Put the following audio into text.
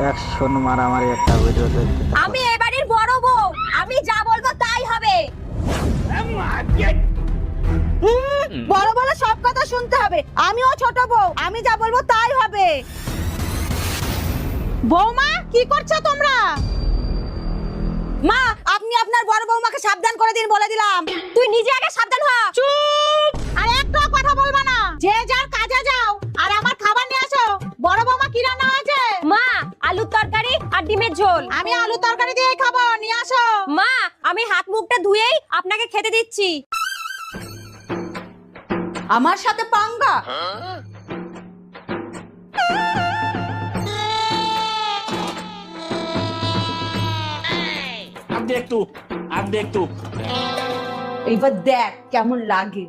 Action মারামারি একটা video চলছে। আমি এ বাড়ির বড় বউ, আমি যা বলবো তাই হবে। বড় বড় সব কথা শুনতে হবে। আমিও ছোট বউ, আমি যা বলবো তাই হবে। বৌমা কি করছো তোমরা? মা, আপনি আপনার বড় বৌমাকে সাবধান করে দিন, বলে দিলাম। তুই নিজে আগে সাবধান হ। চুপ! আর একটা কথা বলবা না। যে যার কাজে যাও, আর আমার খাবার নিয়ে আসো। বড় বৌমা কি রান্না হয়েছে? মা, আলুর তরকারি আর ডিমের ঝোল। আমি আলু তরকারি দিয়ে খাবো, নিয়ে আসো। মা, আমি হাত মুখটা ধুয়েই আপনাকে খেতে দিচ্ছি। আমার সাথে পাঙ্গা? अब देख तू এইবার দেখ কেমন লাগে।